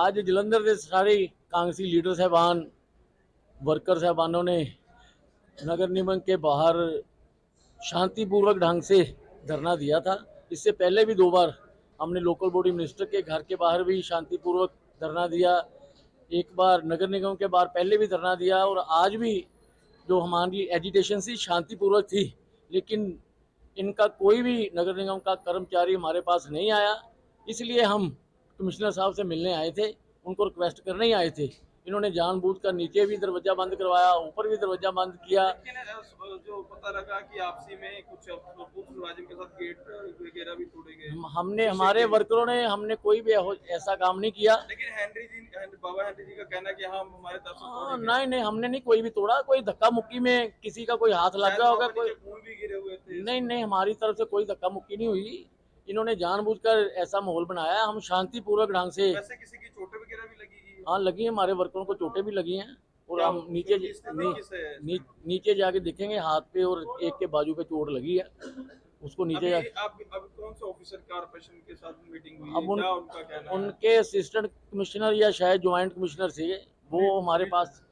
आज जलंधर के सारे कांग्रेसी लीडर साहबान वर्कर साहबानों ने नगर निगम के बाहर शांतिपूर्वक ढंग से धरना दिया था। इससे पहले भी 2 बार हमने लोकल बॉडी मिनिस्टर के घर के बाहर भी शांतिपूर्वक धरना दिया, एक बार नगर निगम के बाहर पहले भी धरना दिया, और आज भी जो हमारी एजिटेशन थी शांतिपूर्वक थी। लेकिन इनका कोई भी नगर निगम का कर्मचारी हमारे पास नहीं आया, इसलिए हम कमिश्नर साहब से मिलने आए थे, उनको रिक्वेस्ट करने ही आए थे। इन्होंने जानबूझकर नीचे भी दरवाजा बंद करवाया, ऊपर भी दरवाजा बंद किया। लेकिन जो पता लगा कि आपसी में कुछ मुलाजिम के साथ गेट वगैरह भी तोड़े गए। हमने हमारे वर्करों ने हमने कोई भी ऐसा काम नहीं किया। लेकिन बाबा हेनरी जी का कहना है कि हम हमारे तरफ से नहीं नहीं, हमने नहीं कोई भी तोड़ा। कोई धक्का मुक्की में किसी का कोई हाथ लग गया होगा, कोई फूल भी गिरे हुए थे। नहीं नहीं, हमारी तरफ से कोई धक्का मुक्की नहीं हुई। इन्होंने जानबूझकर ऐसा माहौल बनाया। हम शांतिपूर्वक ढंग से, वैसे किसी की चोटें वगैरह भी लगी? हाँ लगी है, हमारे वर्करों को चोटें भी लगी हैं। और हम नीचे जाके देखेंगे, हाथ पे और एक के बाजू पे चोट लगी है, उसको नीचे जाके। अब कौन से ऑफिसर कारपोरेशन के साथ मीटिंग हुई? अब उनका कहना है? उनके असिस्टेंट कमिश्नर या शायद ज्वाइंट कमिश्नर थे, वो हमारे पास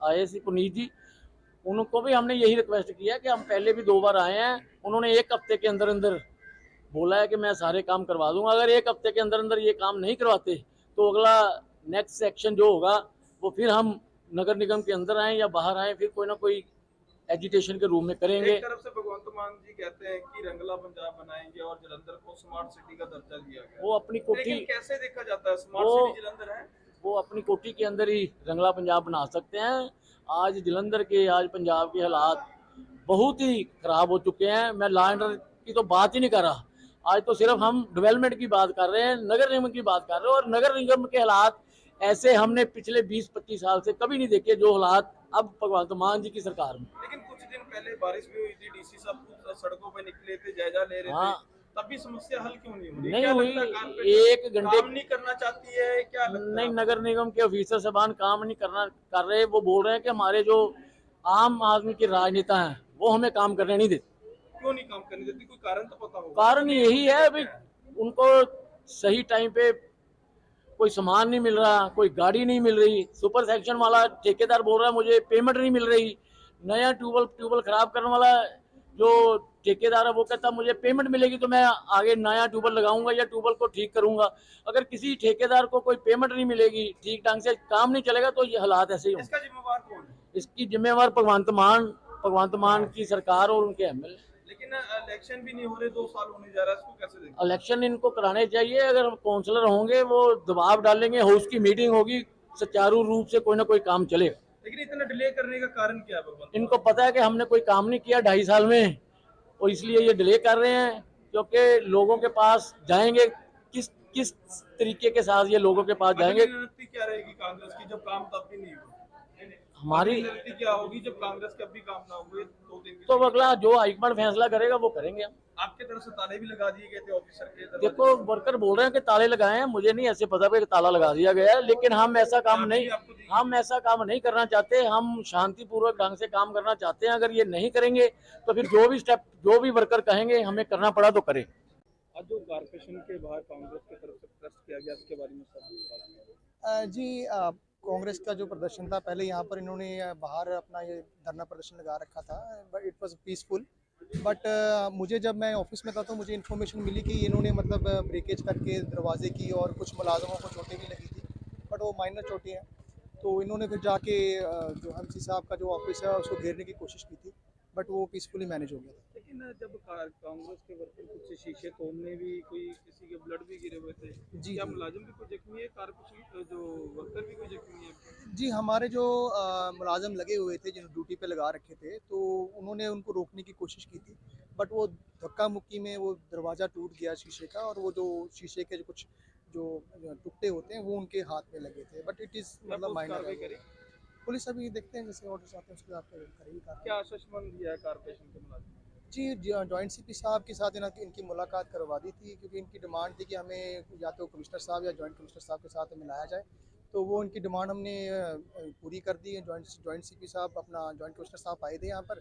आए थे, पुनीत जी। उनको भी हमने यही रिक्वेस्ट किया कि हम पहले भी 2 बार आए हैं, उन्होंने 1 हफ्ते के अंदर अंदर बोला है कि मैं सारे काम करवा दूंगा। अगर 1 हफ्ते के अंदर अंदर ये काम नहीं करवाते तो अगला नेक्स्ट एक्शन जो होगा वो फिर हम नगर निगम के अंदर आए या बाहर आए, फिर कोई ना कोई एजिटेशन के रूप में करेंगे। एक तरफ से भगवंत मान जी कहते हैं कि रंगला पंजाब बनाएंगे और जलंधर को स्मार्ट सिटी का दर्जा दिया गया। वो अपनी कोठी, लेकिन कैसे देखा जाता है स्मार्ट सिटी जलंधर है? वो अपनी कोठी के अंदर ही रंगला पंजाब बना सकते हैं। आज जलंधर के, आज पंजाब के हालात बहुत ही खराब हो चुके हैं। मैं लॉ एंड ऑर्डर की तो बात ही नहीं कर रहा, आज तो सिर्फ हम डेवलपमेंट की बात कर रहे हैं, नगर निगम की बात कर रहे हैं। और नगर निगम के हालात ऐसे हमने पिछले 20-25 साल से कभी नहीं देखे जो हालात अब भगवंत मान जी की सरकार में। लेकिन कुछ दिन पहले बारिश भी हुई थी, डीसी साहब सड़कों पर निकले थे, जायजा ले रहे थे, तब भी समस्या हल क्यों नहीं हुई? नहीं हुई। 1 घंटे काम नहीं करना चाहती है क्या? नहीं, नगर निगम के ऑफिसर साहबान काम नहीं कर रहे। वो बोल रहे हैं कि हमारे जो आम आदमी के राजनेता हैं वो हमें काम करने नहीं देते। क्यों नहीं काम करने देती? कोई कारण तो पता होगा। कारण यही है भाई, उनको सही टाइम पे कोई सामान नहीं मिल रहा, कोई गाड़ी नहीं मिल रही। सुपर सेक्शन वाला ठेकेदार बोल रहा है मुझे पेमेंट नहीं मिल रही। नया ट्यूबवेल खराब करने वाला जो ठेकेदार है वो कहता मुझे पेमेंट मिलेगी तो मैं आगे नया ट्यूबवेल लगाऊंगा या ट्यूबवेल को ठीक करूंगा। अगर किसी ठेकेदार को कोई पेमेंट नहीं मिलेगी, ठीक ढंग से काम नहीं चलेगा, तो ये हालात ऐसे ही होंगे। इसका जिम्मेवार कौन है? इसकी जिम्मेवार भगवंत मान की सरकार और उनके एमएलए। लेकिन इलेक्शन भी नहीं हो रहे, 2 साल होने जा रहा है, इसको कैसे देखें? इलेक्शन इनको कराने चाहिए। अगर काउंसलर होंगे वो दबाव डालेंगे, हाउस की मीटिंग होगी, सुचारू रूप से कोई ना कोई काम चलेगा। लेकिन इतना डिले करने का कारण क्या है? इनको पता है कि हमने कोई काम नहीं किया 2.5 साल में, और इसलिए ये डिले कर रहे हैं। क्योंकि लोगों के पास जाएंगे किस किस तरीके के साथ ये लोगों के पास जाएंगे? रणनीति क्या रहेगी कांग्रेस की जब काम तब भी नहीं हुआ? हमारी रणनीति क्या होगी जब कांग्रेस के अभी काम ना हुए 2 दिन? तो अगला जो हाईकमांड फैसला करेगा वो करेंगे हम। आपके तरफ से ताले भी लगा दिए गए थे ऑफिसर के? देखो, वर्कर बोल रहे हैं कि ताले लगाए हैं, मुझे नहीं ऐसे पता कि ताला लगा दिया गया है, लेकिन हम ऐसा काम नहीं करना चाहते। हम शांतिपूर्वक ढंग से काम करना चाहते हैं। अगर ये नहीं करेंगे तो फिर जो भी वर्कर कहेंगे हमें करना पड़ा तो करें। आज जो कारपोरेशन के बाहर कांग्रेस की तरफ से प्रेस किया गया, इसके बारे में जी, कांग्रेस का जो प्रदर्शन था, पहले यहाँ पर इन्होंने बाहर अपना ये धरना प्रदर्शन लगा रखा था, but it was peaceful. But मुझे जब मैं ऑफिस में था तो मुझे इन्फॉर्मेशन मिली कि इन्होंने मतलब ब्रेकेज करके दरवाजे की, और कुछ मुलाजमों को चोटें भी लगी थी, बट वो माइनर चोटें हैं। तो इन्होंने फिर जाके जो एमसी साहब का जो ऑफिस है उसको घेरने की कोशिश की थी, बट वो पीसफुली मैनेज हो गया था। लेकिन जब कांग्रेस के वर्कर कुछ शीशे तोड़ने भी, कोई किसी के ब्लड भी गिरे हुए थे जी, क्या मुलाजिम भी कोई जख्मी है? कारपोरेशन जो वर्कर भी कोई जख्मी है? जी, हमारे जो मुलाजिम लगे हुए थे, जिन्होंने ड्यूटी पे लगा रखे थे, तो उन्होंने उनको रोकने की कोशिश की थी, बट वो धक्का मुक्की में वो दरवाज़ा टूट गया शीशे का, और वो जो शीशे के कुछ जो टुकड़े होते हैं वो उनके हाथ में लगे थे, बट इट इज़ मतलब माइनर। पुलिस अभी देखते हैं जैसे ऑर्डर्स आते हैं उसके साथ करेगी। क्या आश्वासन दिया है कारपोरेशन के मुलाजिम? जी, जॉइंट सीपी साहब के साथ इनकी मुलाकात करवा दी थी, क्योंकि इनकी डिमांड थी कि हमें या तो कमिश्नर साहब या जॉइंट कमिश्नर साहब के साथ मिलाया जाए। तो वो इनकी डिमांड हमने पूरी कर दी है। जॉइंट सीपी साहब, अपना जॉइंट कमिश्नर साहब आए थे यहाँ पर,